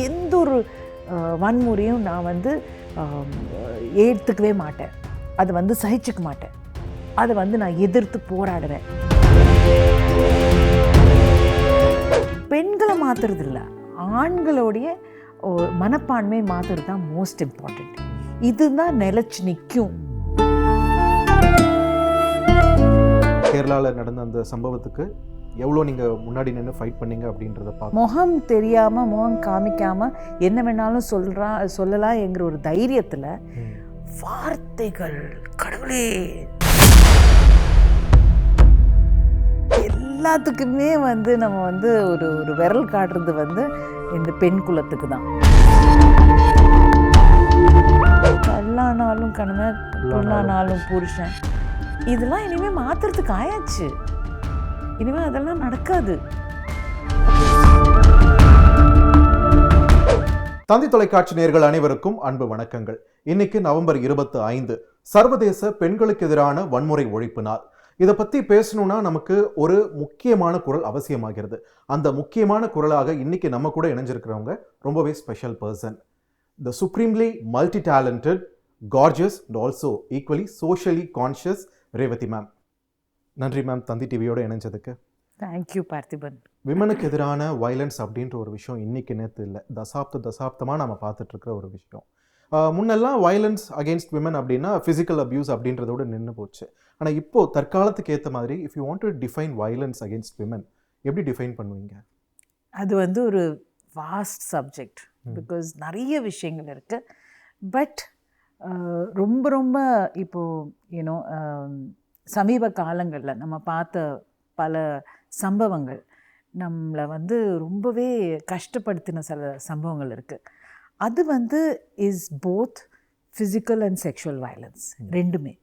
எந்த ஒரு வன்முறையும் நான் வந்து ஏற்றுக்கவே மாட்டேன். அதை வந்து சகிச்சுக்க மாட்டேன். அதை வந்து நான் எதிர்த்து போராடுவேன். பெண்களை மாற்றுறது இல்லை, ஆண்களுடைய மனப்பான்மை மாற்றுறது தான் மோஸ்ட் இம்பார்ட்டண்ட். இதுதான் நிலைச்சு நிற்கும். கேரளாவில் நடந்த அந்த சம்பவத்துக்கு எவ்வளோ நீங்கள் முன்னாடி நின்று ஃபைட் பண்ணீங்க அப்படின்றத பார்க்க, முகம் தெரியாமல் முகம் காமிக்காமல் என்ன வேணாலும் சொல்லலாம் என்கிற ஒரு தைரியத்தில் வார்த்தைகள், கடவுளே, எல்லாத்துக்குமே வந்து நம்ம வந்து ஒரு விரல் காட்டுறது வந்து இந்த பெண் குலத்துக்கு தான். கல்லானாலும் கணவன், பொண்ணானாலும் புருஷன், இதெல்லாம் இனிமேல் மாற்றுறதுக்கு ஆயாச்சு. இனிமேல் அதெல்லாம் நடக்காது. தந்தி தொலைக்காட்சி நேயர்கள் அனைவருக்கும் அன்பு வணக்கங்கள். இன்னைக்கு நவம்பர் 25 சர்வதேச பெண்களுக்கு எதிரான வன்முறை ஒழிப்பு நாள். இதை பற்றி பேசணும்னா நமக்கு ஒரு முக்கியமான குரல் அவசியமாகிறது. அந்த முக்கியமான குரலாக இன்னைக்கு நம்ம கூட இணைஞ்சிருக்கிறவங்க ரொம்பவே special person, the supremely multi talented, gorgeous and also equally socially conscious Revathi ma'am. நன்றி மேம், தந்தி டிவியோட இணைஞ்சதுக்கு. தேங்க்யூ பார்த்திபன். விமனுக்கு எதிரான வயலன்ஸ் அப்படின்ற ஒரு விஷயம் இன்னைக்கு நேற்று இல்லை, தசாப்தமாக நம்ம பார்த்துட்டு இருக்கிற ஒரு விஷயம். முன்னெல்லாம் வயலன்ஸ் அகெயின்ஸ்ட் விமன் அப்படின்னா ஃபிசிக்கல் அப்யூஸ் அப்படின்றதோட நின்று போச்சு. ஆனால் இப்போ தற்காலத்துக்கு ஏற்ற மாதிரி if you want to define violence against women, எப்படி டிஃபைன் பண்ணுவீங்க? அது வந்து ஒரு வாஸ்ட் சப்ஜெக்ட், பிகாஸ் நிறைய விஷயங்கள் இருக்குது. பட் ரொம்ப ரொம்ப இப்போது யூனோ சமீப காலங்களில் நம்ம பார்த்த பல சம்பவங்கள் நம்மளை வந்து ரொம்பவே கஷ்டப்படுத்தின சில சம்பவங்கள் இருக்குது. அது வந்து is both physical and sexual violence ரெண்டுமே.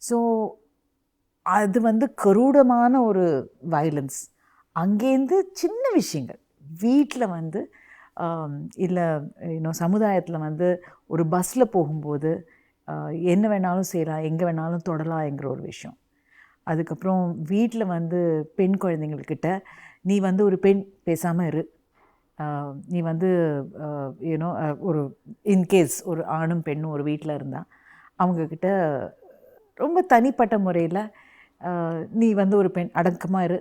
ஸோ அது வந்து கரூடமான ஒரு வயலன்ஸ். அங்கேருந்து சின்ன விஷயங்கள் வீட்டில் வந்து இல்லை இன்னும் சமுதாயத்தில் வந்து ஒரு பஸ்ஸில் போகும்போது என்ன வேணாலும் செய்யலாம், எங்கே வேணாலும் தொடலாம்ங்கிற ஒரு விஷயம். அதுக்கப்புறம் வீட்டில் வந்து பெண் குழந்தைங்கள்கிட்ட நீ வந்து ஒரு பெண் பேசாமல் இரு, நீ வந்து யூனோ ஒரு இன்கேஸ் ஒரு ஆணும் பெண்ணும் ஒரு வீட்டில் இருந்தால் அவங்கக்கிட்ட ரொம்ப தனிப்பட்ட முறையில் நீ வந்து ஒரு பெண் அடக்கமாக இரு,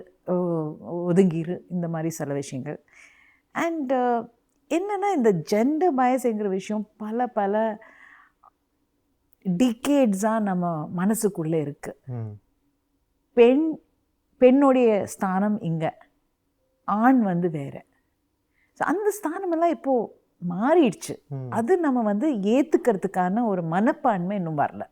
ஒதுங்கிரு, இந்த மாதிரி சில விஷயங்கள். அண்ட் என்னென்னா இந்த ஜெண்டர் பயஸ்ங்கிற விஷயம் பல பல டிகேட்ஸாக நம்ம மனசுக்குள்ளே இருக்குது. பெண்ணுடைய ஸ்தானம் இங்கே, ஆண் வந்து வேறு. ஸோ அந்த ஸ்தானமெல்லாம் இப்போது மாறிடுச்சு. அது நம்ம வந்து ஏற்றுக்கிறதுக்கான ஒரு மனப்பான்மை இன்னும் வரல.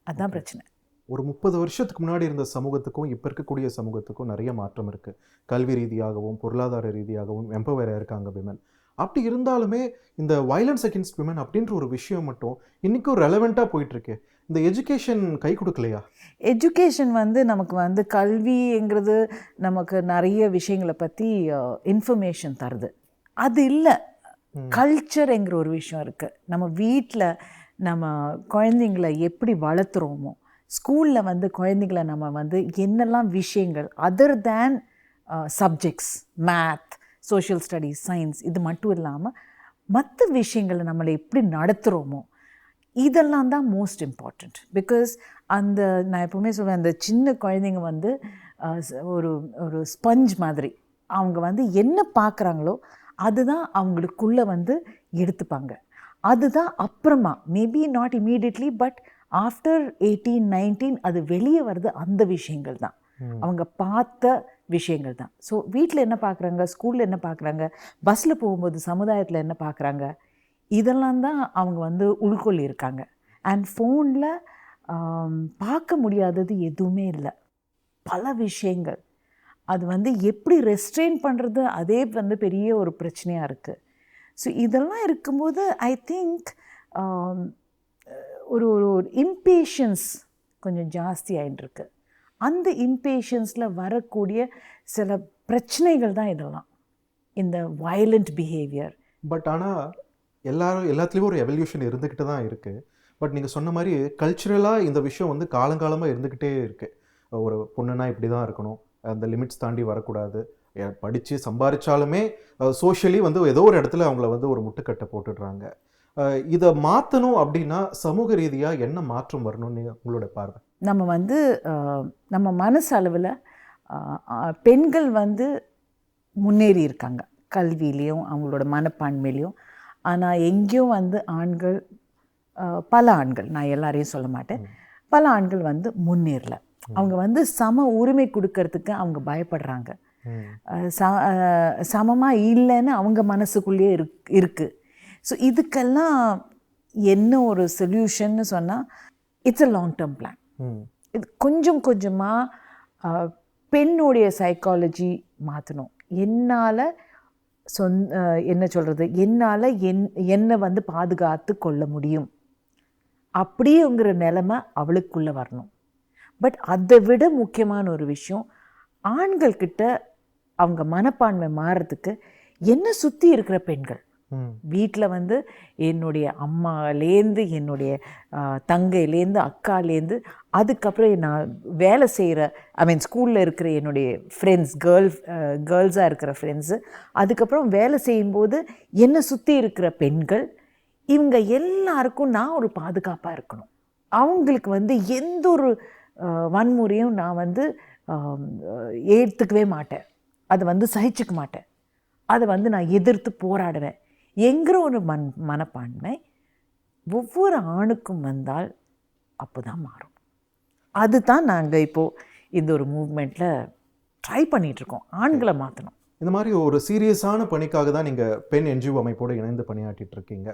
அதுதான் பிரச்சனை. ஒரு 30 வருஷத்துக்கு முன்னாடி இருந்த சமூகத்துக்கும் இப்போ இருக்கக்கூடிய சமூகத்துக்கும் நிறைய மாற்றம் இருக்குது. கல்வி ரீதியாகவும் பொருளாதார ரீதியாகவும் எம்பவராக இருக்காங்க விமன். அப்படி இருந்தாலுமே இந்த வயலன்ஸ் அகெயின்ஸ்ட் விமன் அப்படின்ற ஒரு விஷயம் மட்டும் இன்றைக்கும் ரெலவெண்ட்டாக போயிட்டுருக்கு. இந்த எஜுகேஷன் கை கொடுக்கலையா? எஜுகேஷன் வந்து நமக்கு வந்து கல்விங்கிறது நமக்கு நிறைய விஷயங்களை பற்றி இன்ஃபர்மேஷன் தருது. அது இல்லை, கல்ச்சருங்கிற ஒரு விஷயம் இருக்குது. நம்ம வீட்டில் நம்ம குழந்தைங்களை எப்படி வளர்த்துறோமோ, ஸ்கூலில் வந்து குழந்தைங்களை நம்ம வந்து என்னெல்லாம் விஷயங்கள் other than subjects, math, social studies, science, இது மட்டும் இல்லாமல் மற்ற விஷயங்களை நம்மளை எப்படி நடத்துகிறோமோ இதெல்லாம் தான் மோஸ்ட் இம்பார்ட்டண்ட். பிகாஸ் அந்த நான் எப்போவுமே சொல்லுவேன், அந்த சின்ன குழந்தைங்க வந்து ஒரு ஒரு ஸ்பஞ்ச் மாதிரி. அவங்க வந்து என்ன பார்க்குறாங்களோ அதுதான் அவங்களுக்குள்ளே வந்து எடுத்துப்பாங்க. அதுதான் அப்புறமா maybe not immediately but after 18-19 அது வெளியே வருது. அந்த விஷயங்கள் தான் அவங்க பார்த்த விஷயங்கள் தான். ஸோ வீட்டில் என்ன பார்க்குறாங்க, ஸ்கூலில் என்ன பார்க்குறாங்க, பஸ்ஸில் போகும்போது சமுதாயத்தில் என்ன பார்க்குறாங்க, இதெல்லாம் தான் அவங்க வந்து உள்கொள்ளி இருக்காங்க. அண்ட் ஃபோனில் பார்க்க முடியாதது எதுவுமே இல்லை, பல விஷயங்கள். அது வந்து எப்படி ரெஸ்ட்ரெயின் பண்ணுறது, அதே வந்து பெரிய ஒரு பிரச்சனையாக இருக்குது. ஸோ இதெல்லாம் இருக்கும்போது ஐ திங்க் ஒரு ஒரு இம்பேஷன்ஸ் கொஞ்சம் ஜாஸ்தி ஆகிட்டுருக்கு. அந்த இம்பேஷன்ஸில் வரக்கூடிய சில பிரச்சனைகள் தான் இதெல்லாம், இந்த வயலண்ட் பிஹேவியர். பட் ஆனால் எல்லாத்துலேயும் ஒரு எவல்யூஷன் இருந்துக்கிட்டு தான் இருக்குது. பட் நீங்கள் சொன்ன மாதிரி கல்ச்சுரலாக இந்த விஷயம் வந்து காலங்காலமாக இருந்துக்கிட்டே இருக்குது. ஒரு பொண்ணுன்னா இப்படி தான் இருக்கணும், அந்த லிமிட்ஸ் தாண்டி வரக்கூடாது, படித்து சம்பாதிச்சாலுமே சோஷியலி வந்து ஏதோ ஒரு இடத்துல அவங்கள வந்து ஒரு முட்டுக்கட்டை போட்டுடுறாங்க. இதை மாற்றணும் அப்படின்னா சமூக ரீதியாக என்ன மாற்றம் வரணும்னு உங்களோட பார்வை? நம்ம வந்து நம்ம மனசு அளவில் பெண்கள் வந்து முன்னேறி இருக்காங்க கல்வியிலையும் அவங்களோட மனப்பான்மையிலையும். ஆனால் எங்கேயும் வந்து ஆண்கள், பல ஆண்கள், நான் எல்லாரையும் சொல்ல மாட்டேன், பல ஆண்கள் வந்து முன்னேறல. அவங்க வந்து சம உரிமை கொடுக்கறதுக்கு அவங்க பயப்படுறாங்க. சமமாக இல்லைன்னு அவங்க மனசுக்குள்ளேயே இருக்குது. ஸோ இதுக்கெல்லாம் என்ன ஒரு சொல்யூஷன்னு சொன்னால், it's a long term plan. இது கொஞ்சம் கொஞ்சமாக பெண்ணுடைய சைக்காலஜி மாற்றணும். என்னால் என்ன சொல்கிறது, என்னால் என்னை வந்து பாதுகாத்து கொள்ள முடியும் அப்படிங்கிற நிலைமை அவளுக்குள்ளே வரணும். பட் அதை விட முக்கியமான ஒரு விஷயம், ஆண்கள்கிட்ட அவங்க மனப்பான்மை மாறுறதுக்கு என்னை சுற்றி இருக்கிற பெண்கள், வீட்டில் வந்து என்னுடைய அம்மாலேருந்து, என்னுடைய தங்கையிலேருந்து, அக்காலேருந்து, அதுக்கப்புறம் நான் வேலை செய்கிற ஸ்கூலில் இருக்கிற என்னுடைய ஃப்ரெண்ட்ஸ், கேர்ள்ஸாக இருக்கிற ஃப்ரெண்ட்ஸு, அதுக்கப்புறம் வேலை செய்யும்போது என்னை சுற்றி இருக்கிற பெண்கள், இவங்க எல்லாருக்கும் நான் ஒரு பாதுகாப்பாக இருக்கணும். அவங்களுக்கு வந்து எந்த ஒரு வன்முறையும் நான் வந்து ஏற்றுக்கவே மாட்டேன், அதை வந்து சகிச்சுக்க மாட்டேன், அதை வந்து நான் எதிர்த்து போராடுவேன் என்கிற ஒரு மனப்பான்மை ஒவ்வொரு ஆணுக்கும் வந்தால் அப்போ தான் மாறும். அதுதான் நாங்கள் இப்போது இந்த ஒரு மூவ்மெண்ட்டில் ட்ரை பண்ணிகிட்ருக்கோம், ஆண்களை மாற்றணும். இந்த மாதிரி ஒரு சீரியஸான பணிக்காக தான் நீங்கள் பெண் என்ஜிஓ அமைப்போடு இணைந்து பணியாற்றிட்டு இருக்கீங்க.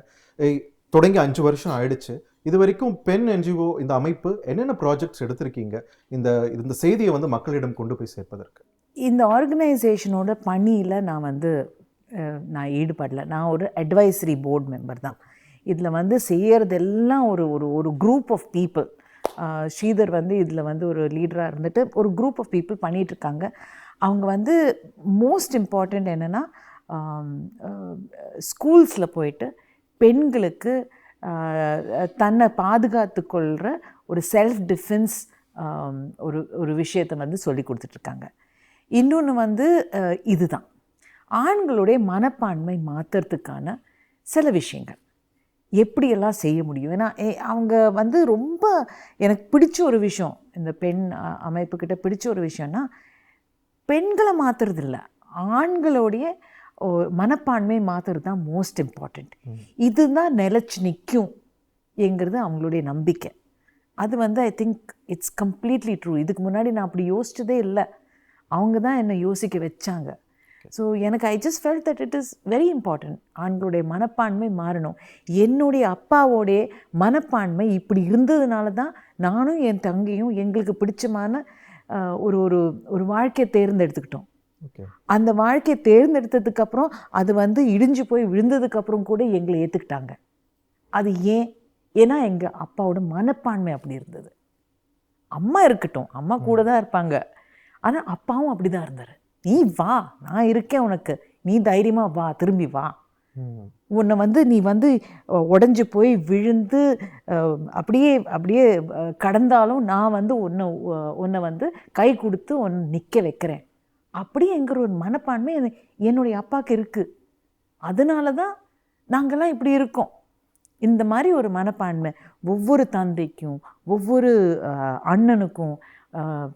தொடங்கி 5 வருஷம் ஆயிடுச்சு. இது வரைக்கும் பெண் என்ஜிஓ இந்த அமைப்பு என்னென்ன ப்ராஜெக்ட்ஸ் எடுத்திருக்கீங்க இந்த செய்தியை வந்து மக்களிடம் கொண்டு போய் சேர்ப்பதற்கு? இந்த ஆர்கனைசேஷனோட பணியில் நான் ஈடுபடலை. நான் ஒரு அட்வைசரி போர்டு மெம்பர் தான். இதில் வந்து செய்கிறதெல்லாம் ஒரு குரூப் ஆஃப் பீப்புள். ஸ்ரீதர் வந்து இதில் வந்து ஒரு லீடராக இருந்துட்டு ஒரு குரூப் ஆஃப் பீப்புள் பண்ணிகிட்ருக்காங்க. அவங்க வந்து மோஸ்ட் இம்பார்ட்டண்ட் என்னென்னா, ஸ்கூல்ஸில் போயிட்டு பெண்களுக்கு தன்னை பாதுகாத்து கொள்கிற ஒரு செல்ஃப் டிஃபென்ஸ் ஒரு விஷயத்தை வந்து சொல்லி கொடுத்துட்ருக்காங்க. இன்னொன்று வந்து இதுதான் ஆண்களுடைய மனப்பான்மை மாற்றுறதுக்கான சில விஷயங்கள் எப்படியெல்லாம் செய்ய முடியும். ஏன்னா அவங்க வந்து ரொம்ப எனக்கு பிடிச்ச ஒரு விஷயம், இந்த பெண் அமைப்புக்கிட்ட பிடிச்ச ஒரு விஷயம்னா, பெண்களை மாற்றுறதில்ல, ஆண்களுடைய மனப்பான்மை மாற்றுறது தான் மோஸ்ட் இம்பார்ட்டண்ட். இதுதான் நிலச்சி நிற்கும் என்கிறது அவங்களுடைய நம்பிக்கை. அது வந்து I think it's completely true. இதுக்கு முன்னாடி நான் அப்படி யோசிச்சதே இல்லை, அவங்க தான் என்னை யோசிக்க வச்சாங்க. ஸோ எனக்கு I just felt that it is very important. ஆண்களுடைய மனப்பான்மை மாறணும். என்னுடைய அப்பாவோடைய மனப்பான்மை இப்படி இருந்ததுனால தான் நானும் என் தங்கையும் எங்களுக்கு பிடிச்சமான ஒரு வாழ்க்கையை தேர்ந்தெடுத்துக்கிட்டோம். அந்த வாழ்க்கையை தேர்ந்தெடுத்ததுக்கப்புறம் அது வந்து இடிஞ்சு போய் விழுந்ததுக்கப்புறம் கூட எங்களை ஏற்றுக்கிட்டாங்க. அது ஏன்னா எங்கள் அப்பாவோட மனப்பான்மை அப்படி இருந்தது. அம்மா இருக்கட்டும், அம்மா கூட தான் இருப்பாங்க, ஆனால் அப்பாவும் அப்படி தான் இருந்தார். நீ வா, நான் இருக்கேன் உனக்கு, நீ தைரியமாக வா, திரும்பி வா, உன்னை வந்து நீ வந்து உடஞ்சி போய் விழுந்து அப்படியே கடந்தாலும் நான் வந்து உன்னை வந்து கை கொடுத்து உன்னை நிற்க வைக்கிறேன் அப்படிங்கிற ஒரு மனப்பான்மை என்னுடைய அப்பாவுக்கு இருக்குது. அதனால தான் நாங்கள்லாம் இப்படி இருக்கோம். இந்த மாதிரி ஒரு மனப்பான்மை ஒவ்வொரு தந்தைக்கும், ஒவ்வொரு அண்ணனுக்கும்,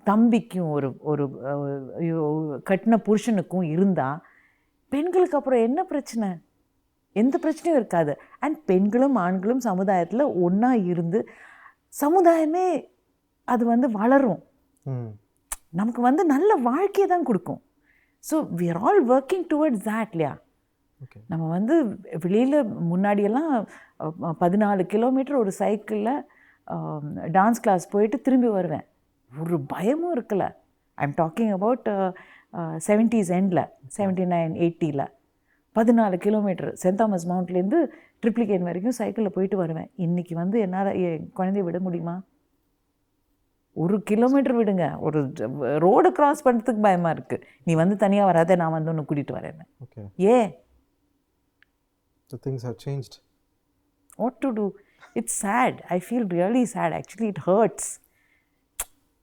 தம்பிக்கும், ஒரு கட்டின புருஷனுக்கும் இருந்தால் பெண்களுக்கு அப்புறம் என்ன பிரச்சனை? எந்த பிரச்சனையும் இருக்காது. அண்ட் பெண்களும் ஆண்களும் சமுதாயத்தில் ஒன்றா இருந்து சமுதாயமே அது வந்து வளரும், நமக்கு வந்து நல்ல வாழ்க்கையை தான் கொடுக்கும். So we are all working towards that இல்லையா? நம்ம வந்து வெளியில் முன்னாடியெல்லாம் 14 கிலோமீட்டர் ஒரு சைக்கிளில் டான்ஸ் கிளாஸ் போயிட்டு திரும்பி வருவேன், ஒரு பயமும் இருக்கலை. I am talking about 70s எண்டில், 79, 80ல் 14 கிலோமீட்டர் சென்ட் தாமஸ் மவுண்ட்லேருந்து ட்ரிப்ளிகேன் வரைக்கும் சைக்கிளில் போயிட்டு வருவேன். இன்றைக்கி வந்து என்னால் என் குழந்தைய விட முடியுமா? 1 கிலோமீட்டர் விடுங்க, ஒரு ரோடு கிராஸ் பண்ணுறதுக்கு பயமாக இருக்குது. நீ வந்து தனியாக வராத, நான் வந்து ஒன்று கூட்டிகிட்டு வரேன். ஏன்? So things have changed. What to do? It's sad. I feel really sad. Actually, it hurts.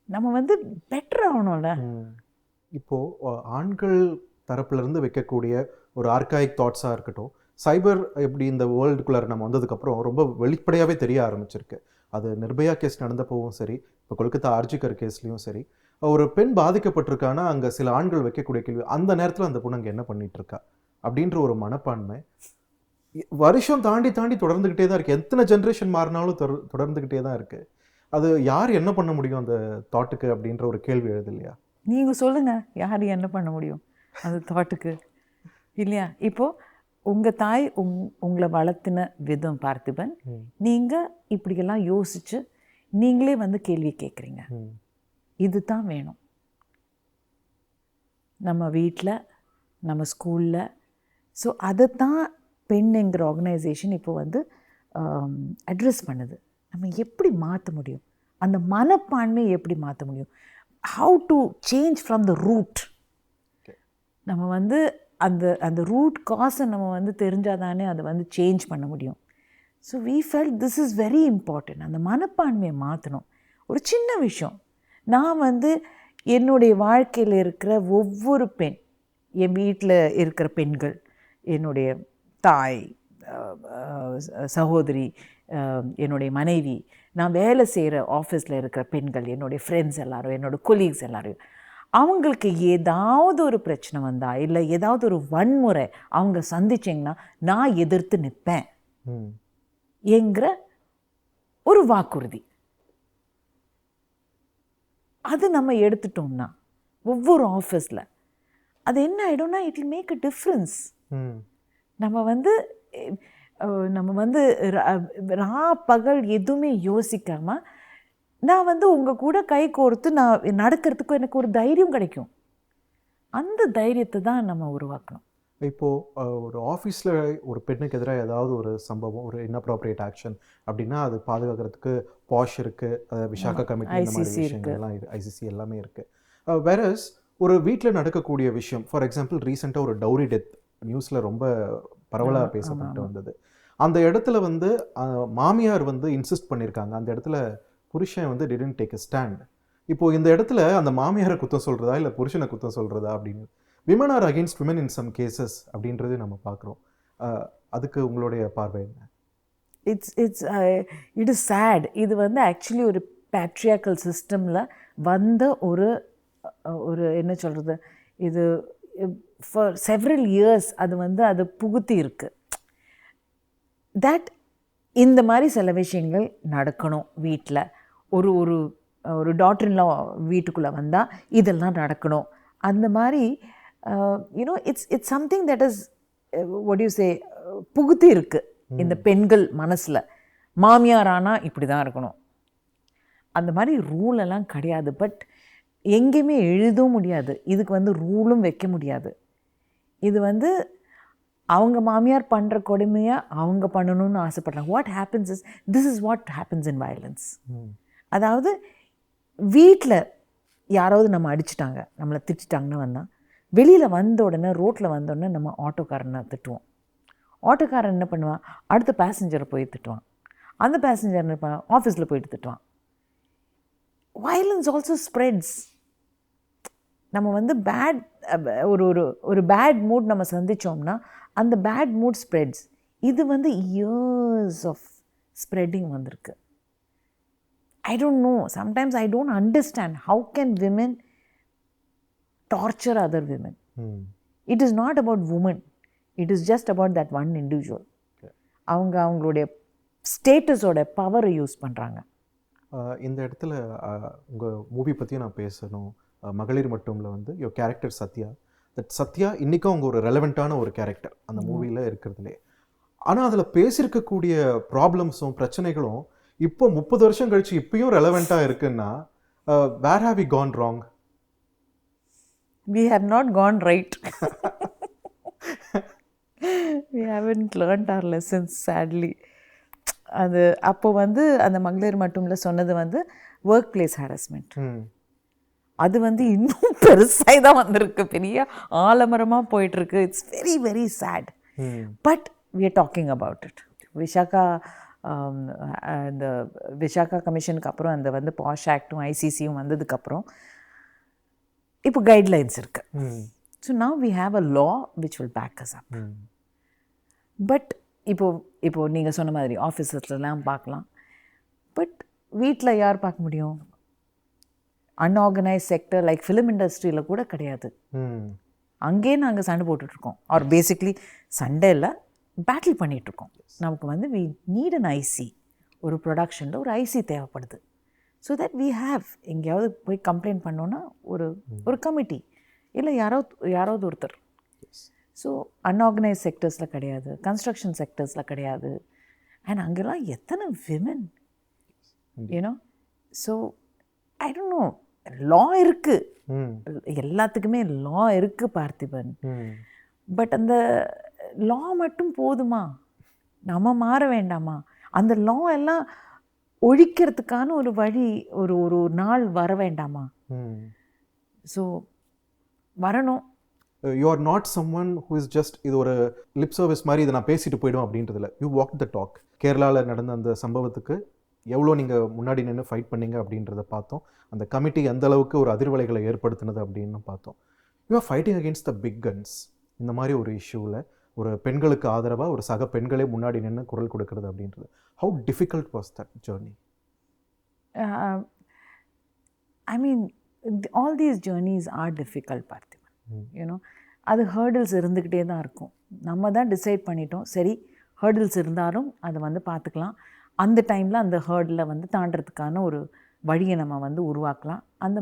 நம்ம வந்து பெட்டர் ஆகணும்ல. இப்போது ஆண்கள் தரப்புலேருந்து வைக்கக்கூடிய ஒரு ஆர்காயிக் தாட்ஸாக இருக்கட்டும், சைபர் எப்படி இந்த வேர்ல்டுக்குள்ளார நம்ம வந்ததுக்கப்புறம் ரொம்ப வெளிப்படையாகவே தெரிய ஆரம்பிச்சிருக்கு. அது நிர்பயா கேஸ் நடந்தப்பவும் சரி, இப்போ கொல்கத்தா ஆர்ஜிகர் கேஸ்லேயும் சரி, ஒரு பெண் பாதிக்கப்பட்டிருக்கானா அங்கே சில ஆண்கள் வைக்கக்கூடிய கேள்வி, அந்த நேரத்தில் அந்த பொண்ணு அங்கே என்ன பண்ணிட்டு இருக்கா அப்படின்ற ஒரு மனப்பான்மை வருஷம் தாண்டி தாண்டி தொடர்ந்துக்கிட்டே தான் இருக்குது. எத்தனை ஜென்ரேஷன் மாறினாலும் தொடர்ந்துக்கிட்டே தான் இருக்குது. அது யார் என்ன பண்ண முடியும் அந்த தாட்டுக்கு அப்படின்ற ஒரு கேள்வி எழுது இல்லையா? நீங்கள் சொல்லுங்கள், யார் என்ன பண்ண முடியும் அந்த தாட்டுக்கு இல்லையா? இப்போது உங்கள் தாய் உங்களை வளர்த்தின விதம் பார்த்திபன், நீங்கள் இப்படியெல்லாம் யோசித்து நீங்களே வந்து கேள்வி கேட்குறீங்க. இது தான் வேணும் நம்ம வீட்டில், நம்ம ஸ்கூலில். ஸோ அதைத்தான் பெண்ணுங்கிற ஆர்கனைசேஷன் இப்போ வந்து அட்ரெஸ் பண்ணுது. நம்ம எப்படி மாற்ற முடியும், அந்த மனப்பான்மையை எப்படி மாற்ற முடியும், how to change from the root. நம்ம வந்து அந்த அந்த ரூட் காஸை நம்ம வந்து தெரிஞ்சால் தானே அதை வந்து சேஞ்ச் பண்ண முடியும். So we felt this is very important. அந்த மனப்பான்மையை மாற்றணும். ஒரு சின்ன விஷயம், நான் வந்து என்னுடைய வாழ்க்கையில் இருக்கிற ஒவ்வொரு பெண், என் வீட்டில் இருக்கிற பெண்கள், என்னுடைய தாய், சகோதரி, என்னுடைய மனைவி, நான் வேலை செய்கிற ஆஃபீஸில் இருக்கிற பெண்கள், என்னுடைய ஃப்ரெண்ட்ஸ் எல்லோரும், என்னோடய கொலீக்ஸ் எல்லோரும், அவங்களுக்கு ஏதாவது ஒரு பிரச்சனை வந்தால் இல்லை ஏதாவது ஒரு வன்முறை அவங்க சந்திச்சிங்கன்னா நான் எதிர்த்து நிற்பேன் என்கிற ஒரு வாக்குறுதி. அது நம்ம எடுத்துட்டோம்னா ஒவ்வொரு ஆஃபீஸில் அது என்ன ஆகிடும்னா it will make a difference. நம்ம வந்து ரா பகல் எதுவுமே யோசிக்காமல் நான் வந்து உங்கள் கூட கை கோர்த்து நான் நடக்கிறதுக்கும் எனக்கு ஒரு தைரியம் கிடைக்கும். அந்த தைரியத்தை தான் நம்ம உருவாக்கணும். இப்போது ஒரு ஆஃபீஸில் ஒரு பெண்ணுக்கு எதிராக ஏதாவது ஒரு சம்பவம், ஒரு இன்அப்ராப்ரியேட் ஆக்ஷன் அப்படின்னா அது பாதுகாக்கிறதுக்கு பாஷ் இருக்குது, விசாகா கமிட்டி, இந்த மாதிரி விஷயங்கள்லாம் ஐசிசி எல்லாமே இருக்குது. வேறஸ் ஒரு வீட்டில் நடக்கக்கூடிய விஷயம், ஃபார் எக்ஸாம்பிள் ரீசெண்டாக ஒரு டவுரி டெத் நியூஸில் ரொம்ப பரவலாக பேசப்பட்டு வந்தது. அந்த இடத்துல வந்து மாமியார் வந்து இன்சிஸ்ட் பண்ணியிருக்காங்க, அந்த இடத்துல புருஷன் வந்து டிடன்ட் டேக் எ ஸ்டாண்ட். இப்போது இந்த இடத்துல அந்த மாமியாரை குத்தம் சொல்கிறதா இல்லை புருஷனை குத்தம் சொல்கிறதா அப்படின்னு, women are against women in some cases அப்படின்றது நம்ம பார்க்குறோம். அதுக்கு உங்களுடைய பார்வை என்ன? It is sad. இது வந்து ஆக்சுவலி ஒரு பேட்ரியாக்கல் சிஸ்டமில் வந்த ஒரு என்ன சொல்கிறது, இது ஃபார் செவரல் இயர்ஸ் அது வந்து அது புகுத்தி இருக்குது. தட் இந்த மாதிரி சில விஷயங்கள் நடக்கணும் வீட்டில். ஒரு ஒரு ஒரு டாட்டர்லாம் வீட்டுக்குள்ளே வந்தால் இதெல்லாம் நடக்கணும். அந்த மாதிரி you know it's something that is what you சே புகுத்தி இருக்குது இந்த பெண்கள் மனசில். மாமியார் ஆனால் இப்படி தான் இருக்கணும், அந்த மாதிரி ரூலெல்லாம் கிடையாது. பட் எங்கேயுமே எழுதவும் முடியாது, இதுக்கு வந்து ரூலும் வைக்க முடியாது. இது வந்து அவங்க மாமியார் பண்ணுற கொடுமையாக அவங்க பண்ணணும்னு ஆசைப்படுறாங்க. What happens is this is what happens in violence. அதாவது வீட்டில் யாராவது நம்ம அடிச்சிட்டாங்க, நம்மளை திட்டாங்கன்னு வந்தால், வெளியில் வந்த உடனே ரோட்டில் வந்த உடனே நம்ம ஆட்டோக்காரனை திட்டுவோம். ஆட்டோக்காரன் என்ன பண்ணுவான், அடுத்த பேசஞ்சரை போய் திட்டுவான். அந்த பேசஞ்சர் என்ன பண்ணுவான், ஆஃபீஸில் போயிட்டு திட்டுவான். Violence also spreads. நம்ம வந்து ஒரு பேட் மூட் நம்ம சந்தித்தோம்னா அந்த பேட் மூட் ஸ்ப்ரெட்ஸ். இது வந்து இயர்ஸ் ஆஃப் ஸ்ப்ரெட்டிங் வந்திருக்கு. I don't know. Sometimes I don't understand how can women torture other women. It is not about women. It is just about that one individual. அவங்களுடைய ஸ்டேட்டஸோட பவரை use பண்ணுறாங்க. இந்த இடத்துல உங்கள் movie பற்றியும் நான் பேசணும். மகளிர் மட்டும்ல வந்து your character Sathya, that Sathya இன்றைக்கும் அவங்க ஒரு ரெலவெண்ட்டான ஒரு கேரக்டர் அந்த மூவியில் இருக்கிறதுலே. ஆனால் அதில் பேசியிருக்கக்கூடிய ப்ராப்ளம்ஸும் பிரச்சனைகளும் இப்போ 30 வருஷம் கழிச்சு இப்பயும் ரெலவெண்ட்டாக இருக்குன்னா, where have we gone wrong? We have not gone right. We haven't learned our lessons, sadly. அது அப்போ வந்து அந்த மகளிர் மட்டும்ல சொன்னது வந்து ஒர்க் பிளேஸ் ஹாரஸ்மெண்ட். அது வந்து இன்னும் பெருசாக தான் வந்திருக்கு, பெரிய ஆலமரமாக போயிட்டுருக்கு. It's very very sad. But we are talking about it. இந்த விசாகா கமிஷனுக்கு அப்புறம் அந்த வந்து பாஷ் ஆக்டும் ஐசிசியும் வந்ததுக்கப்புறம் இப்போ கைட்லைன்ஸ் இருக்குது. So now we have a law which will back us up. But இப்போ நீங்கள் சொன்ன மாதிரி ஆஃபீஸஸ்லாம் பார்க்கலாம். பட் வீட்டில் யார் பார்க்க முடியும்? அன்ஆர்கனைஸ் செக்டர் லைக் ஃபிலிம் இண்டஸ்ட்ரியில் கூட கிடையாது. அங்கேயே நாங்கள் சண்டை போட்டுட்ருக்கோம். ஆர் பேசிக்லி சண்டையில் பேட்டில் பண்ணிகிட்ருக்கோம். நமக்கு வந்து வி நீட் அன் ஐசி. ஒரு ப்ரொடக்ஷனில் ஒரு ஐசி தேவைப்படுது. ஸோ தட் வி ஹேவ் எங்கேயாவது போய் கம்ப்ளைண்ட் பண்ணோன்னா ஒரு கமிட்டி இல்லை யாராவது ஒருத்தர். ஸோ அன்ஆர்கனைஸ் செக்டர்ஸில் கிடையாது, கன்ஸ்ட்ரக்ஷன் செக்டர்ஸில் கிடையாது. அண்ட் அங்கெல்லாம் எத்தனை women you know. So I don't know, law இருக்குது, எல்லாத்துக்குமே லா இருக்குது பார்த்திபன். பட் அந்த லா மட்டும் போதுமா? நம்ம மாற வேண்டாமா? அந்த லா எல்லாம் ஒழிக்கிறதுக்கான ஒரு வழி ஒரு நாள் வர வேண்டாமா? ஸோ வரணும். You are not someone who is just இது ஒரு லிப் சர்வீஸ் மாதிரி இதை நான் பேசிட்டு போயிடுவேன் அப்படின்றதில்ல. You walk the talk. கேரளாவில் நடந்த அந்த சம்பவத்துக்கு எவ்வளோ நீங்கள் முன்னாடி நின்று ஃபைட் பண்ணீங்க அப்படின்றத பார்த்தோம். அந்த கமிட்டி எந்த அளவுக்கு ஒரு அதிர்வலைகளை ஏற்படுத்தினது அப்படின்னு பார்த்தோம். You are fighting against the big guns. இந்த மாதிரி ஒரு இஷ்யூவில் ஒரு பெண்களுக்கு ஆதரவாக ஒரு சக பெண்களே முன்னாடி நின்று குரல் கொடுக்கறது அப்படின்றது, how difficult was that journey? I mean all these journeys are difficult Parthiban. You know, அது ஹேர்டில்ஸ் இருந்துக்கிட்டே தான் இருக்கும். நம்ம தான் டிசைட் பண்ணிட்டோம், சரி ஹேர்டில்ஸ் இருந்தாலும் அதை வந்து பார்த்துக்கலாம். அந்த டைமில் அந்த ஹேர்டில் வந்து தாண்டறதுக்கான ஒரு வழியை நம்ம வந்து உருவாக்கலாம். அந்த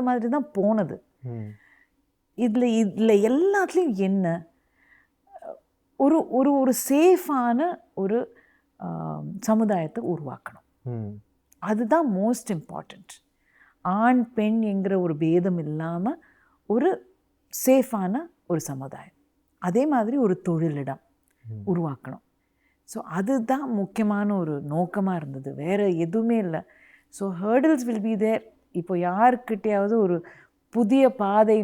மாதிரி தான் போனது. இதில் எல்லாத்துலேயும் என்ன ஒரு ஒரு ஒரு சேஃபான ஒரு சமுதாயத்தை உருவாக்கணும். அதுதான் மோஸ்ட் இம்பார்ட்டண்ட். ஆண் பெண் என்கிற ஒரு பேதம் இல்லாமல் ஒரு சேஃபான ஒரு சமுதாயம், அதே மாதிரி ஒரு தொழிலிடம் உருவாக்கணும். ஸோ அதுதான் முக்கியமான ஒரு நோக்கமாக இருந்தது, வேறு எதுவுமே இல்லை. So hurdles will be there. இப்போ யாருக்கிட்டையாவது ஒரு புதிய பாதை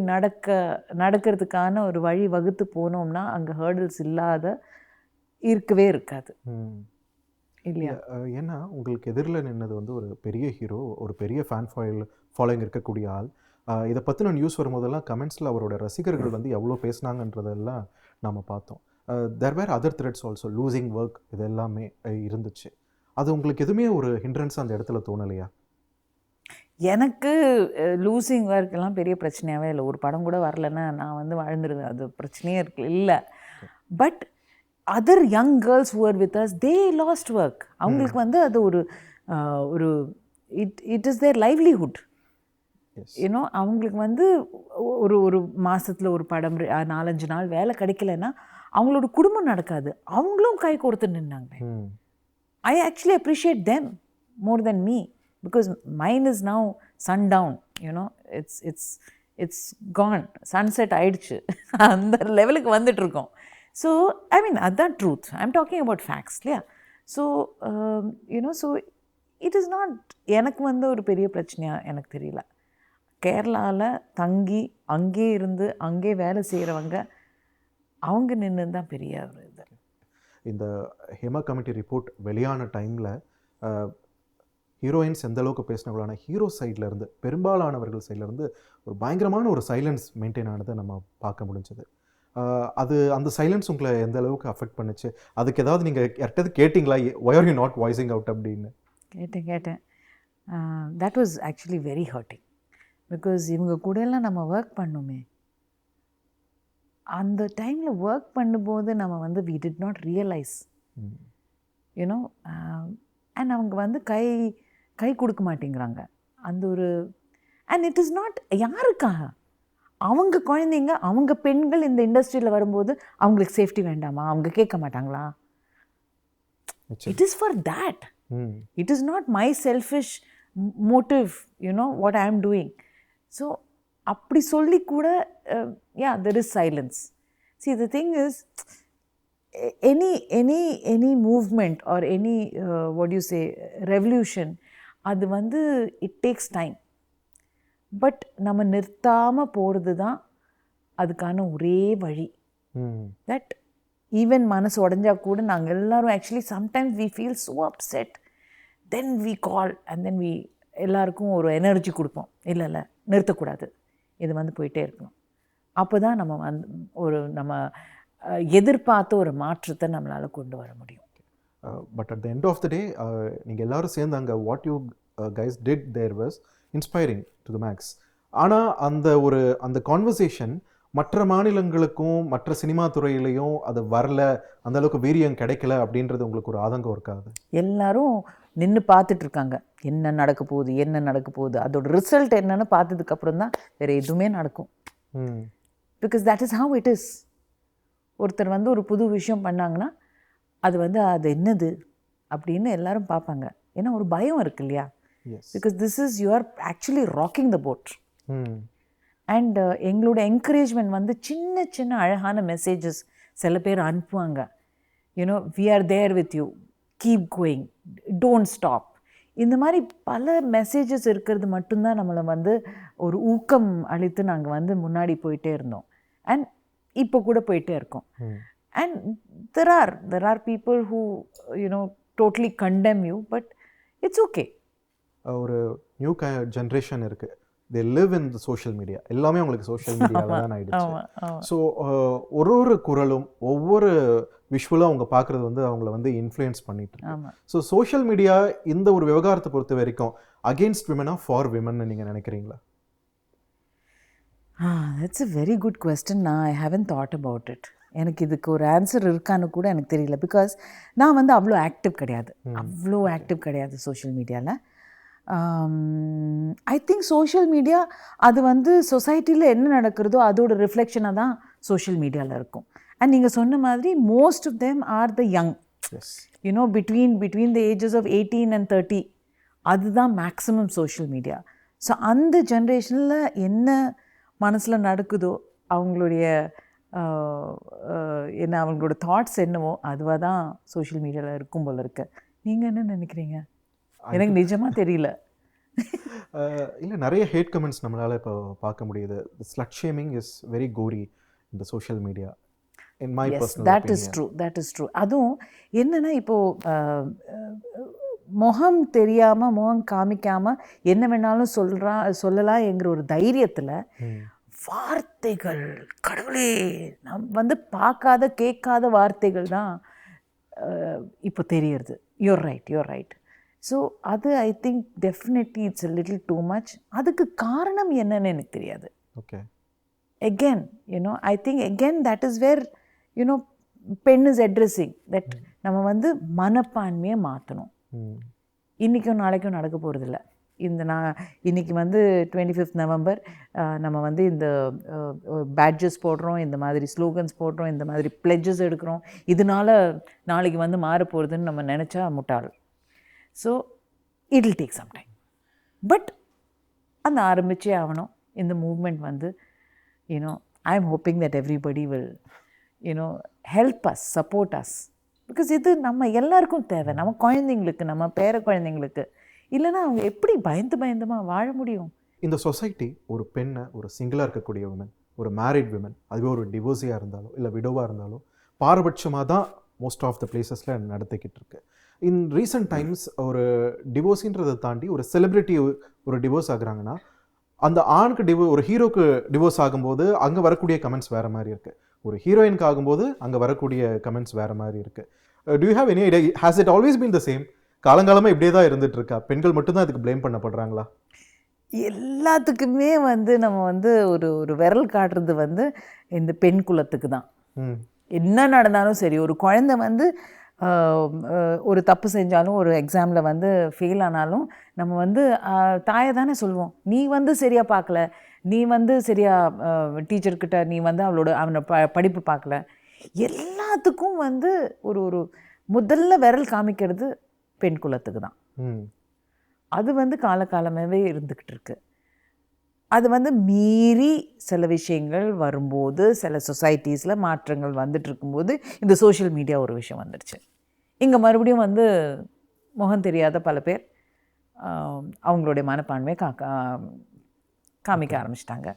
நடக்கிறதுக்கான ஒரு வழி வகுத்து போனோம்னா அங்கே ஹேர்டில்ஸ் இருக்கவே இருக்காது இல்லையா? ஏன்னா உங்களுக்கு எதிரில் நின்னது வந்து ஒரு பெரிய ஹீரோ, ஒரு பெரிய ஃபேன் ஃபாலோயிங் இருக்கக்கூடிய ஆள். இதை பற்றின நியூஸ் வரும்போதெல்லாம் கமெண்ட்ஸில் அவரோட ரசிகர்கள் வந்து எவ்வளோ பேசினாங்கன்றதெல்லாம் நாம் பார்த்தோம். There were other threats also, losing work, இது எல்லாமே இருந்துச்சு. அது உங்களுக்கு எதுவுமே ஒரு ஹிண்ட்ரன்ஸ் அந்த இடத்துல தோணலையா? எனக்கு லூசிங் ஒர்க்கெல்லாம் பெரிய பிரச்சனையாகவே இல்லை. ஒரு படம் கூட வரலன்னா நான் வந்து வாழ்ந்துருவேன், அது பிரச்சனையே இருக்கு இல்லை. But other young girls who are with us, they lost work. அவங்களுக்கு வந்து அது ஒரு it is their livelihood. You know, அவங்களுக்கு வந்து ஒரு மாதத்தில் ஒரு படம் 4-5 நாள் வேலை கிடைக்கலன்னா அவங்களோட குடும்பம் நடக்காது. அவங்களும் கை கோர்த்து நின்னாங்க. I actually appreciate them more than me, because mine is now sundown. You know, it's gone, sunset ஆயிடுச்சு, அந்த லெவலுக்கு வந்துட்டுருக்கோம். ஸோ ஐ மீன் அதுதான் truth. I am talking about facts இல்லையா? So you know, so it is not, எனக்கு வந்து ஒரு பெரிய பிரச்சனையாக எனக்கு தெரியல. கேரளாவில் தங்கி அங்கே இருந்து அங்கே வேலை செய்கிறவங்க அவங்க நின்று தான் பெரிய ஒரு இது. இந்த ஹேமா கமிட்டி ரிப்போர்ட் வெளியான டைமில் ஹீரோயின்ஸ் எந்த அளவுக்கு பேசினாங்களான ஹீரோ சைட்லேருந்து பெரும்பாலானவர்கள் சைட்லேருந்து ஒரு பயங்கரமான ஒரு சைலன்ஸ் மெயின்டைன் ஆனதை நம்ம பார்க்க முடிஞ்சது. அது அந்த சைலன்ஸ் உங்களை எந்த அளவுக்கு அஃபெக்ட் பண்ணுச்சு? அதுக்கு ஏதாவது நீங்கள் யார்கிட்ட கேட்டிங்களா, why are you not voicing out அப்படின்னு? கேட்டேன். That was actually very hurting. Because இவங்க கூடலாம் நம்ம ஒர்க் பண்ணோமே, அந்த டைமில் ஒர்க் பண்ணும்போது நம்ம வந்து we did not realise you know. And அவங்க வந்து கை கொடுக்க மாட்டேங்கிறாங்க அந்த ஒரு. அண்ட் இட் இஸ் நாட் யாருக்காக, அவங்க குழந்தைங்க, அவங்க பெண்கள் இந்த இண்டஸ்ட்ரியில் வரும்போது அவங்களுக்கு சேஃப்டி வேண்டாமா? அவங்க கேட்க மாட்டாங்களா? It is for that. It is not my selfish motive, you know what I ஆம் டூயிங். ஸோ அப்படி சொல்லி கூட there is silence. See, the thing is, any movement or any what do you say, revolution, அது வந்து it takes time. But நம்ம நிறுத்தாமல் போகிறது தான் அதுக்கான ஒரே வழி. தட் ஈவன் மனசு உடஞ்சா கூட நாங்கள் எல்லோரும் actually sometimes we feel so upset, then we call and then we எல்லாருக்கும் ஒரு எனர்ஜி கொடுப்போம், இல்லை நிறுத்தக்கூடாது, இது வந்து போயிட்டே இருக்கணும். அப்போ தான் நம்ம வந்து நம்ம எதிர்பார்த்த ஒரு மாற்றத்தை நம்மளால் கொண்டு வர முடியும். But at the end of the day நீங்கள் எல்லாரும் சேர்ந்து அங்கே what you guys did there was inspiring to the max. ஆனால் அந்த கான்வர்சேஷன் மற்ற மாநிலங்களுக்கும் மற்ற சினிமா துறையிலையும் அது வரல, அந்த அளவுக்கு வீரியம் கிடைக்கல அப்படின்றது உங்களுக்கு ஒரு ஆதங்கம் இருக்காது? எல்லாரும் நின்று பார்த்துட்டு இருக்காங்க, என்ன நடக்க போகுது, அதோட ரிசல்ட் என்னன்னு பார்த்ததுக்கப்புறம் தான் வேறு எதுவுமே நடக்கும். Because that is how it is. ஒருத்தர் வந்து ஒரு புது விஷயம் பண்ணாங்கன்னா அது என்னது அப்படின்னு எல்லாரும் பார்ப்பாங்க. ஏன்னா ஒரு பயம் இருக்கு இல்லையா? Because this is you are actually rocking the boat. And எங்களோட என்கரேஜ்மெண்ட் வந்து சின்ன சின்ன அழகான மெசேஜஸ் சில பேர் அனுப்புவாங்க. You know, we are there with you, keep going, don't stop. இந்த மாதிரி பல மெசேஜஸ் இருக்கிறது மட்டும்தான் நம்மளை வந்து ஒரு ஊக்கம் அளித்து நாங்கள் வந்து முன்னாடி போயிட்டே இருந்தோம். அண்ட் இப்போ கூட போயிட்டே இருக்கோம். And there are people who, you know, totally condemn you, but it's okay. ஒரு நியூ ஜென்ரேஷன் இருக்குது, they live in the social media. எல்லாமே உங்களுக்கு சோஷியல் மீடியாவில் தான் ஆகிடுச்சு. ஸோ ஒரு குரலும் ஒவ்வொரு விஷுவலாக அவங்க பார்க்குறது வந்து அவங்கள வந்து இன்ஃப்ளூயன்ஸ் பண்ணிட்டு இருக்கு. ஸோ சோஷியல் மீடியா இந்த ஒரு விவகாரத்தை பொறுத்த வரைக்கும் அகெயின்ஸ்ட் விமனா ஃபார் விமன் நீங்கள் நினைக்கிறீங்களா? That's a very good question. I haven't thought about it. எனக்கு இதுக்கு ஒரு ஆன்சர் இருக்கான்னு கூட எனக்கு தெரியல. பிகாஸ் நான் வந்து அவ்வளோ ஆக்டிவ் கிடையாது சோஷியல் மீடியாவில். ஐ திங்க் சோஷியல் மீடியா அது வந்து சொசைட்டியில் என்ன நடக்கிறதோ அதோட ரிஃப்ளெக்ஷனாக தான் சோஷியல் மீடியாவில் இருக்கும். அண்ட் நீங்கள் சொன்ன மாதிரி most of them are the young, you know, between the ages of 18 and 30. அதுதான் மேக்ஸிமம் சோஷியல் மீடியா. ஸோ அந்த ஜென்ரேஷனில் என்ன மனசில் நடக்குதோ, அவங்களுடைய என்ன அவங்களோட தாட்ஸ் என்னவோ அதுவாக தான் சோஷியல் மீடியாவில் இருக்கும் போல இருக்கு. நீங்கள் என்ன நினைக்கிறீங்க? எனக்கு நிஜமாக தெரியல. இல்லை, நிறைய ஹேட் கமெண்ட்ஸ் நம்மளால் இப்போ பார்க்க முடியுது. ஸ்லட் ஷேமிங் இஸ் வெரி கோரி இந்த social media. In my personal opinion that is true. அதுவும் என்னென்னா, இப்போது முகம் தெரியாமல், முகம் காமிக்காமல் என்ன வேணாலும் சொல்லலாம் என்கிற ஒரு தைரியத்தில் வார்த்தைகள், கடவுளே, நம் வந்து பார்க்காத கேட்காத வார்த்தைகள் தான் இப்போ தெரியறது. Your right. ஸோ அது I think definitely it's a little too much. அதுக்கு காரணம் என்னன்னு எனக்கு தெரியாது. Okay, again, you know, I think again that is where, you know, pen is addressing that நம்ம வந்து மனப்பான்மையை மாற்றணும். இன்றைக்கும் நாளைக்கும் நடக்க போகிறதில்ல. இன்றைக்கி வந்து 25th November நம்ம வந்து இந்த பேட்ஜஸ் போடுறோம், இந்த மாதிரி ஸ்லோகன்ஸ் போடுறோம், இந்த மாதிரி பிளெட்ஜஸ் எடுக்கிறோம், இதனால் நாளைக்கு வந்து மாற போகிறதுன்னு நம்ம நினச்சா முட்டாள். So it will take some time. But அந்த ஆரம்பித்தே ஆகணும் இந்த மூவ்மெண்ட் வந்து. You know, I am hoping that everybody will, you know, help us, support us. Because இது நம்ம எல்லாருக்கும் தேவை, நம்ம குழந்தைங்களுக்கு, நம்ம பேர குழந்தைங்களுக்கு. இல்லைன்னா அவங்க எப்படி பயந்தமாக வாழ முடியும்? இந்த சொசைட்டி ஒரு பெண்ணை, ஒரு சிங்கிளாக இருக்கக்கூடிய விமன், ஒரு மேரிட் விமன், அதுவே ஒரு டிவோர்ஸியாக இருந்தாலும் இல்லை விடோவாக இருந்தாலும் பாரபட்சமாக தான் மோஸ்ட் ஆஃப் த பிளேசஸில் நடத்திக்கிட்டு இருக்கு. இன் ரீசன்ட் டைம்ஸ் ஒரு டிவோர்ஸின்றதை தாண்டி ஒரு செலிப்ரிட்டி ஒரு டிவோர்ஸ் ஆகுறாங்கன்னா, அந்த ஆணுக்கு ஒரு ஹீரோக்கு டிவோர்ஸ் ஆகும்போது அங்கே வரக்கூடிய கமெண்ட்ஸ் வேறு மாதிரி இருக்குது, ஒரு ஹீரோயினுக்கு ஆகும்போது அங்கே வரக்கூடிய கமெண்ட்ஸ் வேறு மாதிரி இருக்குது. To you have any idea? Has it always been the same? காலங்காலமாக இப்படியே தான் இருந்துட்டு இருக்கா? பெண்கள் மட்டும்தான் இதுக்கு ப்ளேம் பண்ணப்படுறாங்களா? எல்லாத்துக்குமே வந்து நம்ம வந்து ஒரு விரல் காட்டுறது வந்து இந்த பெண் குலத்துக்கு தான். என்ன நடந்தாலும் சரி, ஒரு குழந்தை வந்து ஒரு தப்பு செஞ்சாலும், ஒரு எக்ஸாமில் வந்து ஃபெயில் ஆனாலும் நம்ம வந்து தாயை தானே சொல்லுவோம், நீ வந்து சரியாக பார்க்கல, நீ வந்து சரியாக டீச்சர்கிட்ட நீ வந்து அவனை படிப்பு பார்க்கல. எல்லாத்துக்கும் வந்து ஒரு முதல்ல விரல் காமிக்கிறது பெண் குலத்துக்கு தான். அது வந்து காலகாலமாகவே இருந்துக்கிட்டு இருக்கு. அது வந்து மீறி சில விஷயங்கள் வரும்போது, சில சொசைட்டிஸில் மாற்றங்கள் வந்துட்டு இருக்கும்போது இந்த சோஷியல் மீடியா ஒரு விஷயம் வந்துடுச்சு. இங்கே மறுபடியும் வந்து முகம் தெரியாத பல பேர் அவங்களுடைய மனப்பான்மையை காமிக்க ஆரம்பிச்சிட்டாங்க.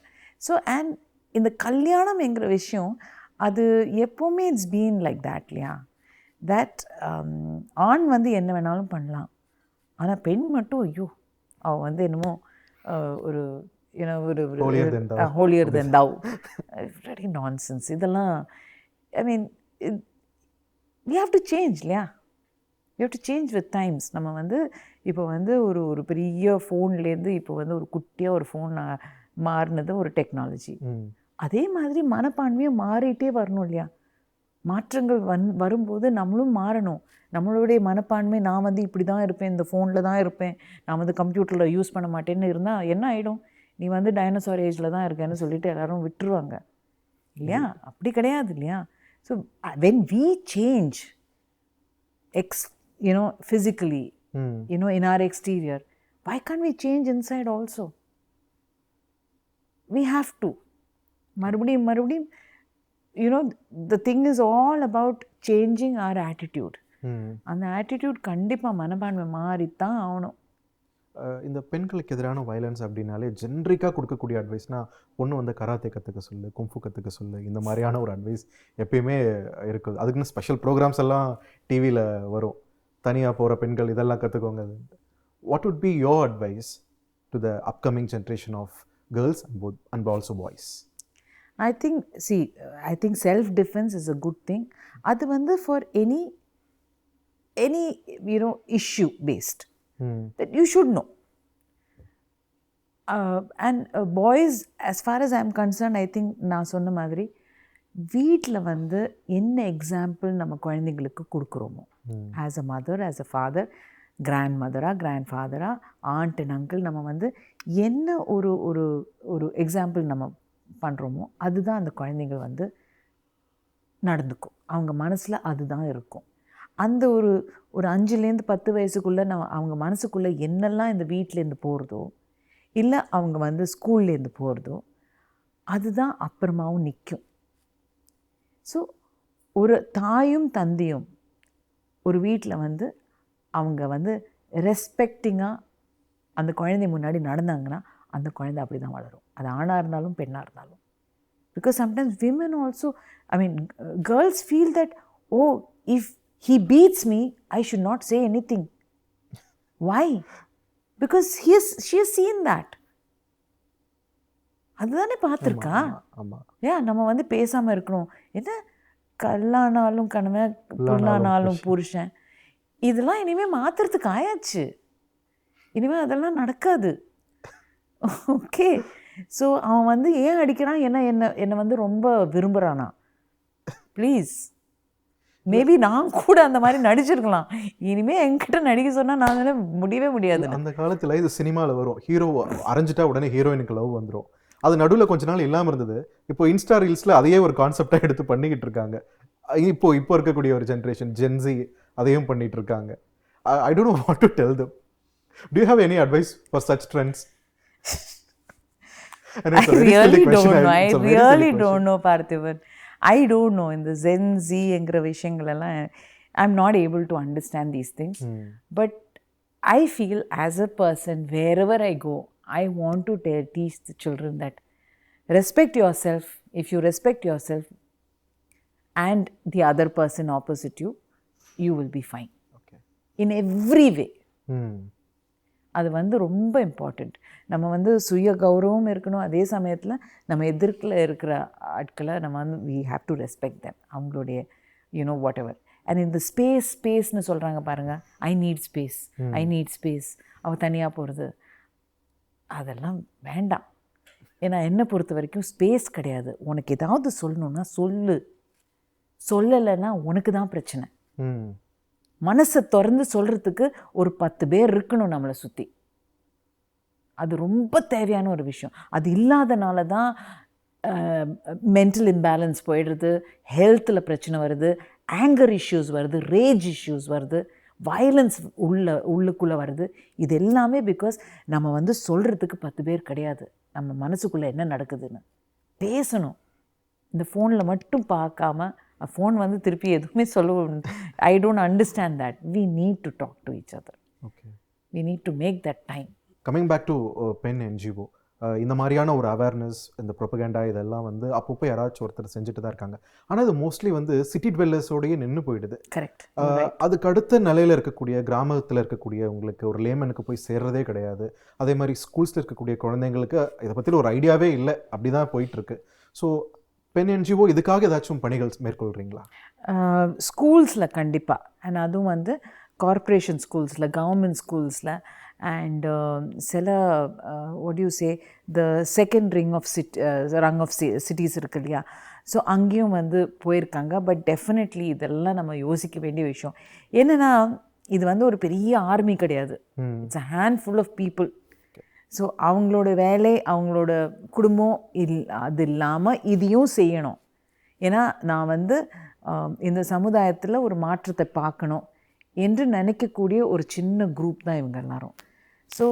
ஸோ அண்ட் இந்த கல்யாணம் என்கிற விஷயம் அது எப்போவுமே இட்ஸ் பீன் லைக் தேட் இல்லையா? தட் ஆண் வந்து என்ன வேணாலும் பண்ணலாம், ஆனால் பெண் மட்டும் ஐயோ அவள் வந்து என்னமோ ஒரு ஒரு Holier than thou. ஹோலியர் தென் தவ். வெரி நான்சென்ஸ் இதெல்லாம். ஐ மீன் we have to change இல்லையா? we have to change with times. நம்ம வந்து இப்போ வந்து ஒரு பெரிய ஃபோன்லேருந்து இப்போ வந்து ஒரு குட்டியாக ஒரு ஃபோன் மாறினது ஒரு டெக்னாலஜி. அதே மாதிரி மனப்பான்மையும் மாறிட்டே வரணும் இல்லையா? மாற்றங்கள் வரும்போது நம்மளும் மாறணும். நம்மளுடைய மனப்பான்மை நான் வந்து இப்படி தான் இருப்பேன், இந்த ஃபோனில் தான் இருப்பேன், நான் வந்து கம்ப்யூட்டரில் யூஸ் பண்ண மாட்டேன்னு இருந்தால் என்ன ஆகிடும்? நீ வந்து டைனோசார் ஏஜில் தான் இருக்கேன்னு சொல்லிட்டு எல்லோரும் விட்டுருவாங்க இல்லையா? அப்படி கிடையாது இல்லையா? So when we change physically, in our exterior, why can't we change inside also? We have to. மறுபடியும் the thing is all about changing our attitude. அந்த ஆட்டிடியூட் கண்டிப்பாக மனப்பான்மை மாறித்தான் ஆகணும். இந்த பெண்களுக்கு எதிரான வயலன்ஸ் அப்படின்னாலே ஜென்ரிக்காக கொடுக்கக்கூடிய அட்வைஸ்னால் பொண்ணு வந்து கராத்தே கற்றுக்க சொல்லு, கும்ஃபு கற்றுக்க சொல்லு, இந்த மாதிரியான ஒரு அட்வைஸ் எப்பயுமே இருக்குது. அதுக்குன்னு ஸ்பெஷல் ப்ரோக்ராம்ஸ் எல்லாம் டிவியில் வரும், தனியாக போகிற பெண்கள் இதெல்லாம் கற்றுக்கோங்க. What would be your advice to the upcoming generation of girls and also boys? I think self-defense is a good thing. அது வந்து for any issue based. That you should know. And boys, as far as I am concerned, I think நான் சொன்ன மாதிரி வீட்டில் வந்து என்ன example நம்ம குழந்தைங்களுக்கு கொடுக்குறோமோ, as a mother, as a father, grand மதராக, கிராண்ட் ஃபாதராக, ஆண்ட் அண்ட் அங்கிள், நம்ம வந்து என்ன ஒரு எக்ஸாம்பிள் நம்ம பண்ணுறோமோ அதுதான் அந்த குழந்தைங்க வந்து நடந்துக்கும். அவங்க மனசில் அதுதான் இருக்கும். அந்த ஒரு 5லேருந்து 10 வயசுக்குள்ளே அவங்க மனசுக்குள்ளே என்னெல்லாம் இந்த வீட்டிலேருந்து போகிறதோ இல்லை அவங்க வந்து ஸ்கூல்லேருந்து போகிறதோ அதுதான் அப்புறமாவும் நிற்கும். ஸோ ஒரு தாயும் தந்தையும் ஒரு வீட்டில் வந்து அவங்க வந்து ரெஸ்பெக்டிங்காக அந்த குழந்தை முன்னாடி நடந்தாங்கன்னா அந்த குழந்தை அப்படி தான் வளரும். அது ஆணாக இருந்தாலும் பெண்ணாக இருந்தாலும். Because sometimes women also, girls feel that, oh, if he beats me, I should not say anything. Why? Because she has seen that. அதுதானே பார்த்துருக்கா. நம்ம வந்து பேசாமல் இருக்கணும். என்ன கல்லானாலும் கணவன், புல்லானாலும் புருஷன், இதெல்லாம் இனிமேல் மாற்றுறதுக்கு ஆயாச்சு. இனிமேல் அதெல்லாம் நடக்காது. ஓகே. ஸோ அவன் வந்து ஏன் அடிக்கிறான்? என்னை வந்து ரொம்ப விரும்புகிறானா? ப்ளீஸ், மேபி நான் கூட அந்த மாதிரி நடிச்சிருக்கலாம். இனிமேல் என்கிட்ட நடிக்க சொன்னால் நான் முடியவே முடியாது. அந்த காலத்தில் இது சினிமாவில் வரும், ஹீரோ அரைஞ்சிட்டா உடனே ஹீரோயினுக்கு லவ் வந்துடும். அது நடுவில் கொஞ்ச நாள் இல்லாமல் இருந்தது. இப்போ இன்ஸ்டா ரீல்ஸில் அதையே ஒரு கான்செப்டாக எடுத்து பண்ணிக்கிட்டு இருக்காங்க. இப்போ இருக்கக்கூடிய ஒரு ஜென்ரேஷன் ஜென்சி அதையும் பண்ணிட்டு இருக்காங்க. ஐ don't know what to tell them. Do you have any advice for such trends? I really don't know, Parthivan. I don't know. In the Gen Z என்கிற விஷயங்களெல்லாம் I'm not able to understand these things. But I feel as a person, wherever I go, I want to teach the children that respect yourself. If you respect yourself and the other person opposite you, you will be fine. Okay. In every way. அது வந்து ரொம்ப important. நம்ம வந்து சுய கௌரவம் இருக்கணும். அதே சமயத்தில் நம்ம எதிர்க்கில் இருக்கிற ஆட்களை நம்ம வந்து we have to respect them. அவங்களுடைய whatever. And இந்த ஸ்பேஸ்னு சொல்கிறாங்க பாருங்கள், I need space, அவள் தனியாக போகிறது, அதெல்லாம் வேண்டாம். ஏன்னா என்னை பொறுத்த வரைக்கும் ஸ்பேஸ் கிடையாது. உனக்கு ஏதாவது சொல்லணுன்னா சொல்லலைன்னா உனக்கு தான் பிரச்சனை. மனசை திறந்து சொல்கிறதுக்கு ஒரு 10 பேர் இருக்கணும் நம்மளை சுற்றி. அது ரொம்ப தேவையான ஒரு விஷயம். அது இல்லாதனால தான் மென்டல் இம்பேலன்ஸ் போயிடுறது, ஹெல்த்தில் பிரச்சனை வருது, ஆங்கர் இஷ்யூஸ் வருது, ரேஜ் இஷ்யூஸ் வருது, வயலன்ஸ் உள்ளுக்குள்ளே வருது. இது எல்லாமே பிகாஸ் நம்ம வந்து சொல்கிறதுக்கு 10 பேர் கிடையாது. நம்ம மனசுக்குள்ளே என்ன நடக்குதுன்னு பேசணும். இந்த ஃபோனில் மட்டும் பார்க்காம, ஃபோன் வந்து திருப்பி எதுவுமே சொல்லுவோம். I don't understand that. We need to talk to each other. Okay, we need to make that time. Coming back to பென் என்ஜிஓ, இந்த மாதிரியான ஒரு அவேர்னஸ், இந்த ப்ரொபகேண்டா இதெல்லாம் வந்து அப்பப்போ யாராச்சும் ஒருத்தர் செஞ்சுட்டு தான் இருக்காங்க. ஆனால் அது மோஸ்ட்லி வந்து சிட்டி டுவெல்லர்ஸோடையே நின்று போயிடுது. கரெக்ட். அதுக்கு அடுத்த நிலையில் இருக்கக்கூடிய கிராமத்தில் இருக்கக்கூடிய உங்களுக்கு ஒரு லேமனுக்கு போய் சேர்றதே கிடையாது. அதே மாதிரி ஸ்கூல்ஸில் இருக்கக்கூடிய குழந்தைங்களுக்கு இதை பற்றி ஒரு ஐடியாவே இல்லை, அப்படி தான் போயிட்டுருக்கு. ஸோ பெண் என்ஜிஓ இதுக்காக ஏதாச்சும் பணிகள் மேற்கொள்கிறீங்களா? ஸ்கூல்ஸில் கண்டிப்பாக. அண்ட் அதுவும் வந்து கார்ப்பரேஷன் ஸ்கூல்ஸில், கவர்மெண்ட் ஸ்கூல்ஸில் அண்ட் சில what you say the second rung of cities இருக்கு இல்லையா, ஸோ அங்கேயும் வந்து போயிருக்காங்க. பட் டெஃபினெட்லி இதெல்லாம் நம்ம யோசிக்க வேண்டிய விஷயம். என்னென்னா இது வந்து ஒரு பெரிய ஆர்மி கிடையாது, it's a handful of people. So அவங்களோட வேலை, அவங்களோட குடும்பம் அது இல்லாமல் இதையும் செய்யணும். ஏன்னா நான் வந்து இந்த சமுதாயத்தில் ஒரு மாற்றத்தை பார்க்கணும் என்று நினைக்கக்கூடிய ஒரு சின்ன குரூப் தான் இவங்க எல்லாரும். So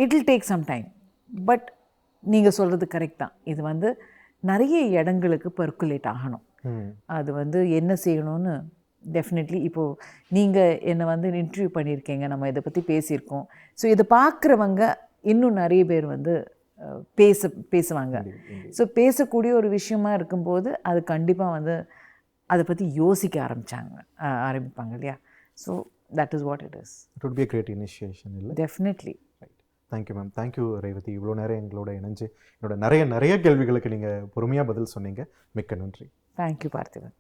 it will take some time. But நீங்கள் சொல்கிறது கரெக்ட் தான். இது வந்து நிறைய இடங்களுக்கு பர்க்குலேட் ஆகணும். அது வந்து என்ன செய்யணும்னு டெஃபினெட்லி இப்போது நீங்கள் என்னை வந்து இன்டர்வியூ பண்ணியிருக்கீங்க, நம்ம இதை பற்றி பேசியிருக்கோம். ஸோ இதை பார்க்குறவங்க இன்னும் நிறைய பேர் வந்து பேசுவாங்க. ஸோ பேசக்கூடிய ஒரு விஷயமா இருக்கும்போது அது கண்டிப்பாக வந்து அதை பற்றி யோசிக்க ஆரம்பிப்பாங்க இல்லையா. So that is what it is. It would be a great initiation இல்லை? Definitely. Thank you ma'am. Thank you Revathi. இவ்வளோ நேரம் எங்களோட இணைஞ்சு என்னோட நிறைய கேள்விகளுக்கு நீங்கள் பொறுமையாக பதில் சொன்னீங்க. மிக்க நன்றி. தேங்க்யூ பார்த்திபன்.